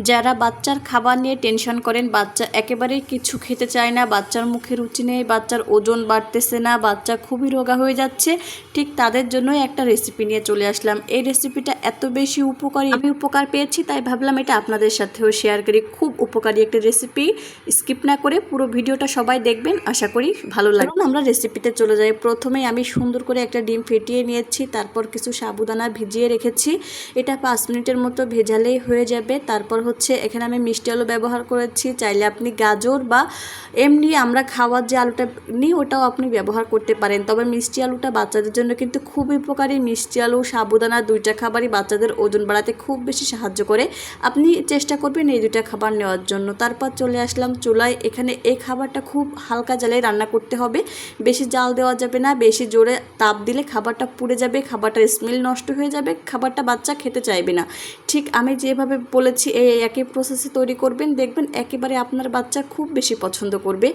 যারা বাচ্চার খাবার নিয়ে টেনশন করেন, বাচ্চা একেবারেই কিছু খেতে চায় না, বাচ্চার মুখে রুচি নেই, বাচ্চার ওজন বাড়তেছে না, বাচ্চা খুবই রোগা হয়ে যাচ্ছে, ঠিক তাদের জন্যই একটা রেসিপি নিয়ে চলে আসলাম। এই রেসিপিটা এত বেশি উপকারী, আমি উপকার পেয়েছি, তাই ভাবলাম এটা আপনাদের সাথেও শেয়ার করি। খুব উপকারী একটা রেসিপি, স্কিপ না করে পুরো ভিডিওটা সবাই দেখবেন, আশা করি ভালো লাগবে। আমরা রেসিপিতে চলে যাই। প্রথমেই আমি সুন্দর করে একটা ডিম ফেটিয়ে নিয়েছি, তারপর কিছু সাবুদানা ভিজিয়ে রেখেছি। এটা 5 মিনিটের মতো ভেজালেই হয়ে যাবে। তারপর হচ্ছে এখানে আমি মিষ্টি আলু ব্যবহার করেছি, চাইলে আপনি গাজর বা এমনি আমরা খাওয়ার যে আলুটা নিই ওটাও আপনি ব্যবহার করতে পারেন, তবে মিষ্টি আলুটা বাচ্চাদের জন্য কিন্তু খুবই উপকারী। মিষ্টি আলু সাবুদানা দুইটা খাবারই বাচ্চাদের ওজন বাড়াতে খুব বেশি সাহায্য করে, আপনি চেষ্টা করবেন এই দুইটা খাবার নেওয়ার জন্য। তারপর চলে আসলাম চুলায়। এখানে এই খাবারটা খুব হালকা জালে রান্না করতে হবে, বেশি জাল দেওয়া যাবে না, বেশি জোরে তাপ দিলে খাবারটা পুড়ে যাবে, খাবারটার স্মেল নষ্ট হয়ে যাবে, খাবারটা বাচ্চা খেতে চাইবে না। ঠিক আমি যেভাবে বলেছি এই একই প্রসেসে তৈরি করবেন, দেখবেন একেবারে আপনার বাচ্চা খুব বেশি পছন্দ করবে।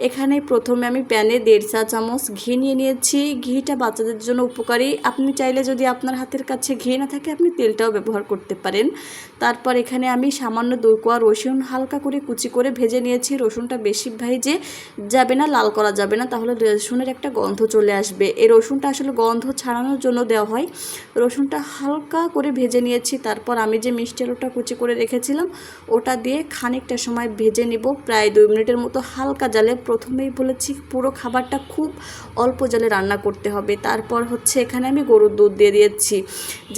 এখানে প্রথমে আমি প্যানে 1.5 চা চামচ ঘি নিয়ে নিয়েছি। ঘিটা বাচ্চাদের জন্য উপকারী, আপনি চাইলে যদি আপনার হাতের কাছে ঘি না থাকে আপনি তেলটাও ব্যবহার করতে পারেন। তারপর এখানে আমি সামান্য 2 কোয়া রসুন হালকা করে কুচি করে ভেজে নিয়েছি। রসুনটা বেশি ভেজে যাবে না, লাল করা যাবে না, তাহলে রসুনের একটা গন্ধ চলে আসবে। এই রসুনটা আসলে গন্ধ ছাড়ানোর জন্য দেওয়া হয়। রসুনটা হালকা করে ভেজে নিয়েছি। তারপর আমি যে মিষ্টি আলুটা কুচি করে রেখেছিলাম ওটা দিয়ে খানিকটা সময় ভেজে নিব, প্রায় 2 মিনিটের মতো হালকা জালে। প্রথমেই বলেছি পুরো খাবারটা খুব অল্প জালে রান্না করতে হবে। তারপর হচ্ছে এখানে আমি গরুর দুধ দিয়ে দিয়েছি।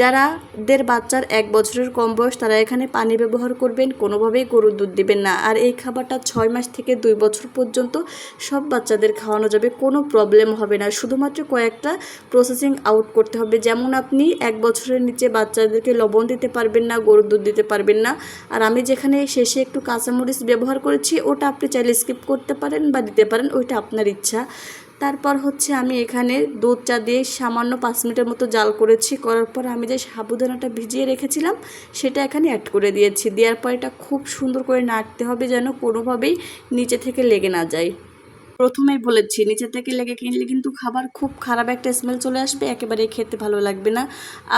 যারাদের বাচ্চার 1 বছরের কম বয়স তারা এখানে পানি ব্যবহার করবেন, কোনোভাবেই গরুর দুধ দিবেন না। আর এই খাবারটা 6 মাস থেকে 2 বছর পর্যন্ত সব বাচ্চাদের খাওয়ানো যাবে, কোনো প্রবলেম হবে না। শুধুমাত্র কয়েকটা প্রসেসিং আউট করতে হবে, যেমন আপনি 1 বছরের নিচে বাচ্চাদেরকে লবণ দিতে পারবেন না, গরুর দুধ দিতে পারবেন না। আর আমি যেখানে শেষে একটু কাঁচামরিচ ব্যবহার করেছি ওটা আপনি চাইলে স্কিপ করতে পারেন বা দিতে পারেন, ওইটা আপনার ইচ্ছা। তারপর হচ্ছে আমি এখানে দুধ চা দিয়ে সামান্য 5 মিনিটের মতো জাল করেছি। করার পর আমি যে সাবুদানাটা ভিজিয়ে রেখেছিলাম সেটা এখানে অ্যাড করে দিয়েছি। দেওয়ার পর এটা খুব সুন্দর করে নাড়তে হবে যেন কোনোভাবেই নিচে থেকে লেগে না যায়। প্রথমেই বলেছি নিচে থেকে লেগে কিনলে কিন্তু খাবার খুব খারাপ একটা স্মেল চলে আসবে, একেবারেই খেতে ভালো লাগবে না।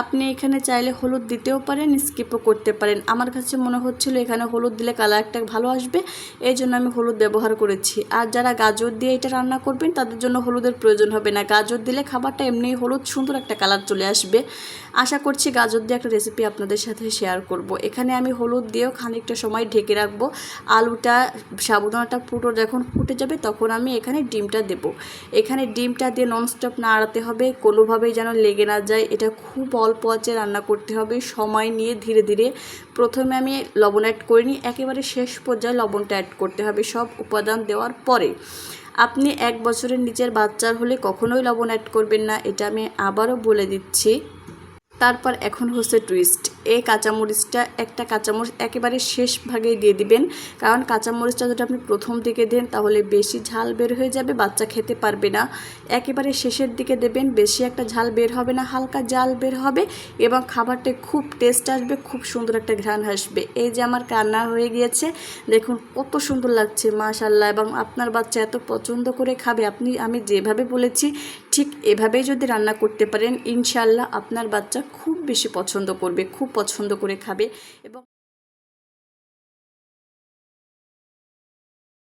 আপনি এখানে চাইলে হলুদ দিতেও পারেন, স্কিপও করতে পারেন। আমার কাছে মনে হচ্ছিল এখানে হলুদ দিলে কালারটা ভালো আসবে, এই জন্য আমি হলুদ ব্যবহার করেছি। আর যারা গাজর দিয়ে এটা রান্না করবেন তাদের জন্য হলুদের প্রয়োজন হবে না, গাজর দিলে খাবারটা এমনি হলুদ সুন্দর একটা কালার চলে আসবে। আশা করছি গাজর দিয়ে একটা রেসিপি আপনাদের সাথে শেয়ার করব। এখানে আমি হলুদ দিয়েও খানিকটা সময় ঢেকে রাখবো। আলুটা সাবুদানাটা পুরো যখন ফুটে যাবে তখন আমি এখানে ডিমটা দেব। এখানে ডিমটা দিয়ে ননস্টপ নাড়াতে হবে, কোনোভাবেই যেন লেগে না যায়। এটা খুব অল্প আঁচে রান্না করতে হবে, সময় নিয়ে ধীরে ধীরে। প্রথমে আমি লবণ অ্যাড করিনি, একেবারে শেষ পর্যায়ে লবণটা অ্যাড করতে হবে সব উপাদান দেওয়ার পরে। আপনি 1 বছরের নিচের বাচ্চার হলে কখনোই লবণ অ্যাড করবেন না, এটা আমি আবারও বলে দিচ্ছি। তারপর এখন হচ্ছে টুইস্ট। এই কাঁচামরিচটা, একটা কাঁচামরিচ একেবারে শেষ ভাগে দিয়ে দিবেন, কারণ কাঁচামরিচটা যদি আপনি প্রথম দিকে দেন তাহলে বেশি ঝাল বের হয়ে যাবে, বাচ্চা খেতে পারবে না। একেবারে শেষের দিকে দেবেন, বেশি একটা ঝাল বের হবে না, হালকা ঝাল বের হবে এবং খাবারটা খুব টেস্ট আসবে, খুব সুন্দর একটা ঘ্রাণ আসবে। এই যে আমার রান্না হয়ে গিয়েছে, দেখুন কত সুন্দর লাগছে মাশাআল্লাহ, এবং আপনার বাচ্চা এত পছন্দ করে খাবে। আমি যেভাবে বলেছি ঠিক এভাবেই যদি রান্না করতে পারেন ইনশাআল্লাহ আপনার বাচ্চা খুব বেশি পছন্দ করবে, খুব পছন্দ করে খাবে। এবং